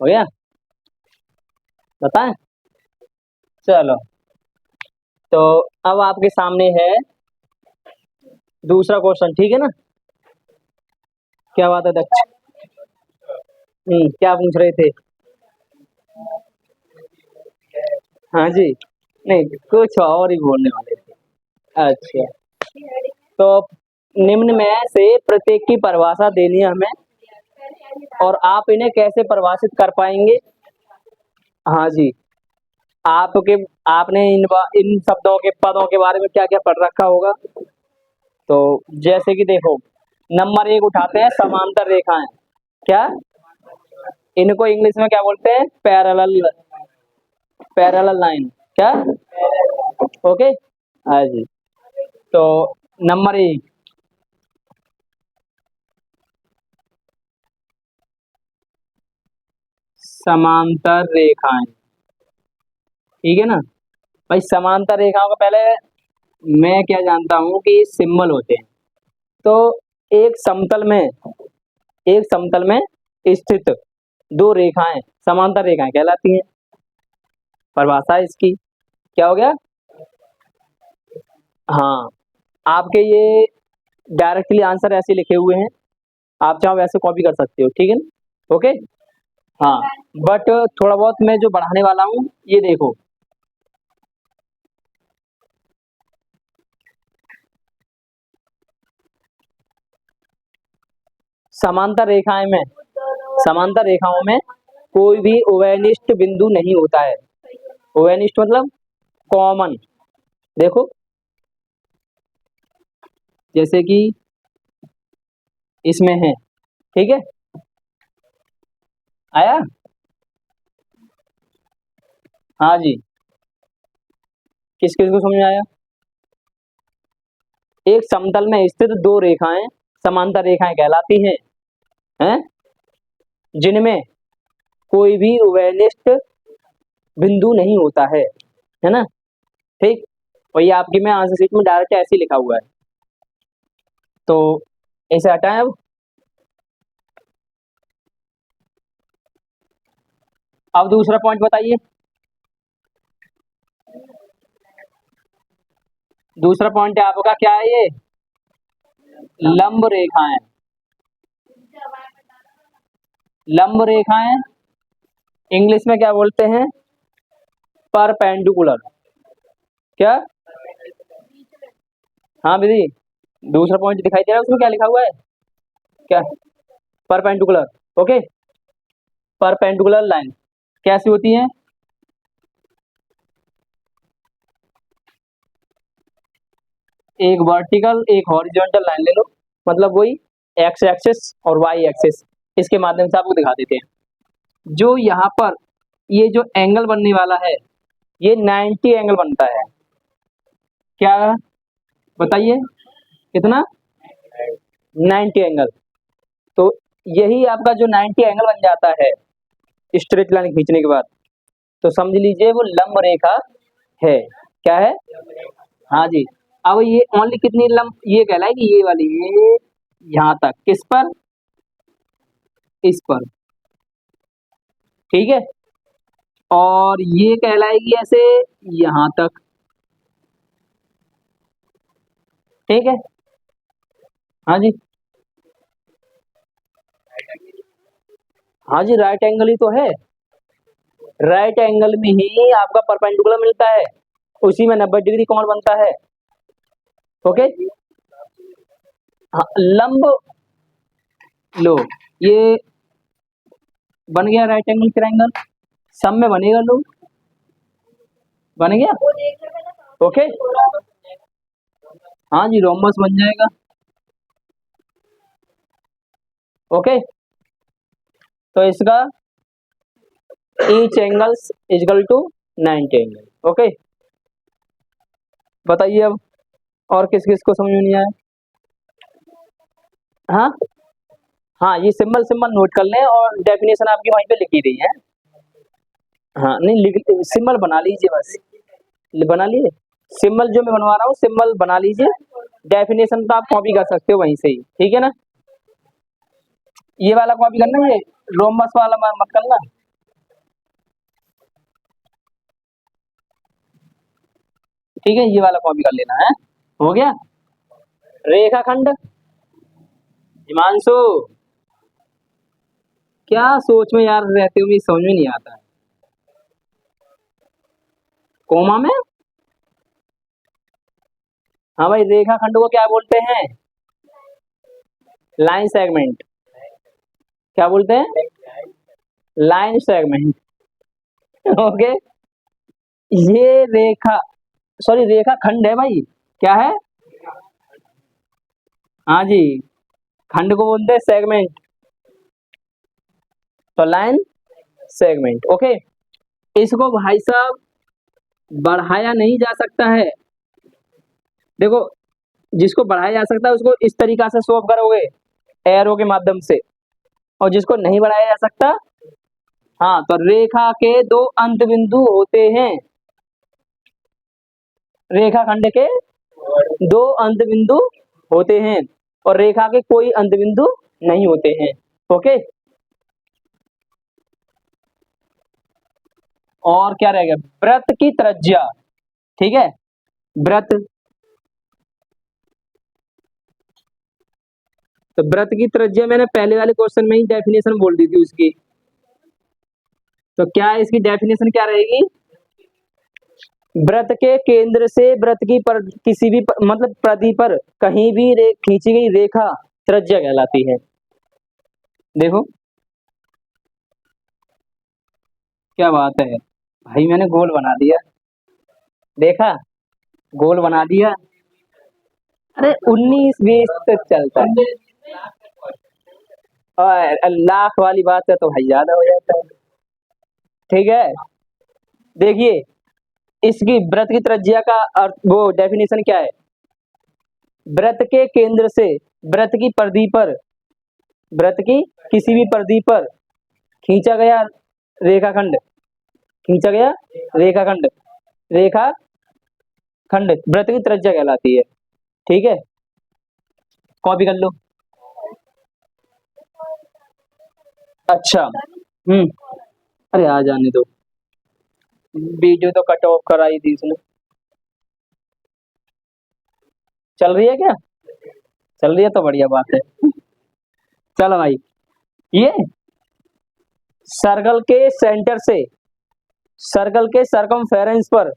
हो गया? बताएं? चलो, तो अब आपके सामने है दूसरा क्वेश्चन, ठीक है ना? क्या बात है दक्ष? क्या पूछ रहे थे? हाँ जी। नहीं, कुछ और ही बोलने वाले थे। अच्छा, तो निम्न में से प्रत्येक की परिभाषा देनी है हमें, और आप इन्हें कैसे परिभाषित कर पाएंगे? हाँ जी। आपके आपने इन शब्दों के पदों के बारे में क्या क्या पढ़ रखा होगा? तो जैसे कि देखो, नंबर एक उठाते हैं, समांतर रेखाएं। क्या? इनको इंग्लिश में क्या बोलते हैं? Parallel, parallel line. क्या? ओके। हाँ जी। तो नंबर एक, समांतर रेखाएं, ठीक है ना? भाई समांतर रेखाओं का पहले मैं क्या जानता हूँ कि सिंबल होते हैं। तो एक समतल में, एक समतल में स्थित दो रेखाएं समांतर रेखाएं कहलाती हैं। परिभाषा इसकी क्या हो गया? हाँ, आपके ये डायरेक्टली आंसर ऐसे लिखे हुए हैं, आप चाहो वैसे कॉपी कर सकते हो, ठीक है ना? ओके। हाँ, बट थोड़ा बहुत मैं जो बढ़ाने वाला हूँ, ये देखो, समांतर रेखाएं में, समांतर रेखाओं में कोई भी उभयनिष्ठ बिंदु नहीं होता है। उभयनिष्ठ मतलब कॉमन। देखो, जैसे कि इसमें है, ठीक है? आया? हाँ जी। किस किस को समझ में आया? एक समतल में स्थित दो रेखाएं समांतर रेखाएं कहलाती हैं, जिनमें कोई भी उभयनिष्ठ बिंदु नहीं होता है ना? ठीक। और ये आपकी मैं आंसर शीट में डायरेक्ट ऐसे ही लिखा हुआ है, तो ऐसे हटाएं। अब दूसरा पॉइंट बताइए। दूसरा पॉइंट है आपका, क्या है ये? लंब रेखाएं। लंब रेखाएं इंग्लिश में क्या बोलते हैं? परपेंडिकुलर। क्या? हाँ दीदी, दूसरा पॉइंट दिखाई दे रहा है, उसमें क्या लिखा हुआ है? क्या? परपेंडिकुलर। ओके। परपेंडिकुलर लाइन कैसी होती है? एक वर्टिकल, एक हॉरिजॉन्टल लाइन ले लो, मतलब वही एक्स एक्सिस और वाई एक्सिस, इसके माध्यम से आपको दिखा देते हैं। जो यहाँ पर ये जो एंगल बनने वाला है, ये 90 एंगल बनता है। क्या? बताइए कितना? 90 एंगल। तो यही आपका जो 90 एंगल बन जाता है स्ट्रेट लाइन खींचने के बाद, तो समझ लीजिए वो लंब रेखा है। क्या है? हाँ जी। अब ये ओनली कितनी लंब ये कहलाएगी? ये वाली, ये यहाँ तक, किस पर? इस पर, ठीक है? और ये कहलाएगी ऐसे यहाँ तक, ठीक है? हाँ जी। हाँ जी, राइट एंगल ही तो है। राइट एंगल में ही आपका परपेंडिकुलर मिलता है, उसी में 90 डिग्री कोण बनता है। ओके। हाँ, लंब लो, ये बन गया राइट एंगल ट्रायंगल, सब में बनेगा लो, बन गया। ओके। हाँ जी, रोमबस बन जाएगा। ओके। तो इसका each angles is equal to 90 angle. Okay. बताइए अब, और किस किस को समझ में नहीं आया? हाँ हाँ, ये सिंबल सिंबल नोट कर लें, और डेफिनेशन आपकी वहीं पे लिखी रही है। हाँ नहीं, लिख, सिंबल बना लीजिए बस। बना लिए? सिंबल जो मैं बनवा रहा हूँ, सिंबल बना लीजिए, डेफिनेशन तो आप कॉपी कर सकते हो वहीं से ही, ठीक है ना? ये वाला कॉपी करना, ये रोमबस वाला मत करना। ठीक है, ये वाला कॉपी कर लेना है। हो गया। रेखाखंड, हिमांशु क्या सोच में यार रहते हो, मुझे समझ में नहीं आता है। कोमा में, हाँ भाई, रेखाखंड को क्या बोलते हैं? Line segment. क्या बोलते हैं? Line segment. ओके। ये रेखा, सॉरी, रेखा खंड है भाई। क्या है? हाँ जी, खंड को बोलते हैं सेगमेंट, तो लाइन सेगमेंट। ओके। इसको भाई साहब बढ़ाया नहीं जा सकता है। देखो, जिसको बढ़ाया जा सकता है उसको इस तरीका से शो करोगे, एरो के माध्यम से, और जिसको नहीं बढ़ाया जा सकता, हाँ, तो रेखा के दो अंत बिंदु होते हैं। रेखाखंड के दो अंत बिंदु होते हैं और रेखा के कोई अंत बिंदु नहीं होते हैं। ओके। और क्या रहेगा? वृत्त की त्रिज्या। ठीक है, वृत्त, तो वृत्त की त्रिज्या मैंने पहले वाले क्वेश्चन में ही डेफिनेशन बोल दी थी उसकी। तो क्या है इसकी डेफिनेशन, क्या रहेगी? वृत्त के केंद्र से वृत्त की किसी भी मतलब परिधि पर कहीं भी खींची गई रेखा त्रिज्या कहलाती है। देखो क्या बात है भाई, मैंने गोल बना दिया। देखा, गोल बना दिया। अरे 19-20 तक चलता है, और लाख वाली बात है तो भाई ज्यादा हो जाता है। ठीक है, देखिए, इसकी वृत्त की त्रिज्या का अर्थ, वो डेफिनेशन क्या है? वृत्त के केंद्र से वृत्त की परिधि पर, वृत्त की किसी भी परिधि पर खींचा गया रेखाखंड, खींचा गया रेखाखंड, रेखा खंड वृत्त की त्रिज्या कहलाती है। ठीक है, कॉपी कर लो। अच्छा, अरे आ जाने दो, वीडियो तो कट ऑफ कराई थी इसने। चल रही है क्या? चल रही है तो बढ़िया बात है। चलो भाई, ये सर्कल के सेंटर से सर्कल के सरकमफेरेंस पर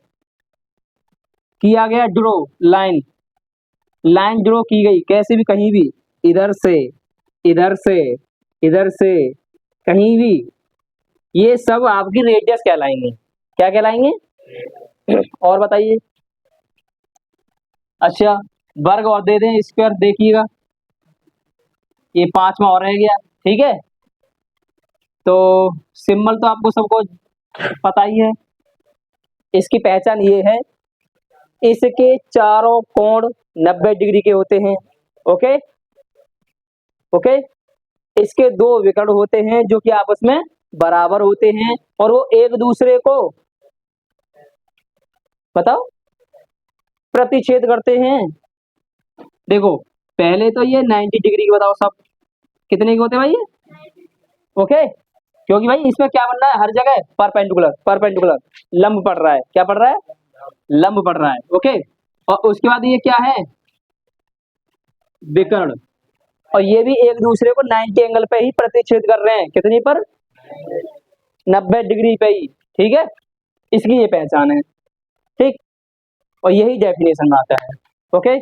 किया गया ड्रॉ, लाइन, लाइन ड्रॉ की गई, कैसे भी, कहीं भी, इधर से, इधर से, इधर से, कहीं भी, ये सब आपकी रेडियस कहलाएंगे। क्या कहलाएंगे? और बताइए। अच्छा, वर्ग और दे दें, स्क्वायर, देखिएगा ये पांचवा और रह गया। ठीक है, तो सिंबल तो आपको सबको पता ही है। इसकी पहचान ये है, इसके चारों कोण 90 डिग्री के होते हैं। ओके। ओके, इसके दो विकर्ण होते हैं जो कि आपस में बराबर होते हैं और वो एक दूसरे को, बताओ, प्रतिच्छेद करते हैं। देखो, पहले तो ये 90 डिग्री के, बताओ सब कितने के होते हैं भाई ये? ओके, क्योंकि भाई इसमें क्या बन रहा है, हर जगह परपेंडिकुलर, परपेंडिकुलर, लंब पड़ रहा है। क्या पड़ रहा है? लंब पड़ रहा है। ओके, और उसके बाद ये क्या है? विकर्ण, और ये भी एक दूसरे को 90 एंगल पे ही प्रतिच्छेद कर रहे हैं। कितनी पर? 90 डिग्री पे ही। ठीक है, इसकी ये पहचान है। ठीक, और यही डेफिनेशन आता है। ओके।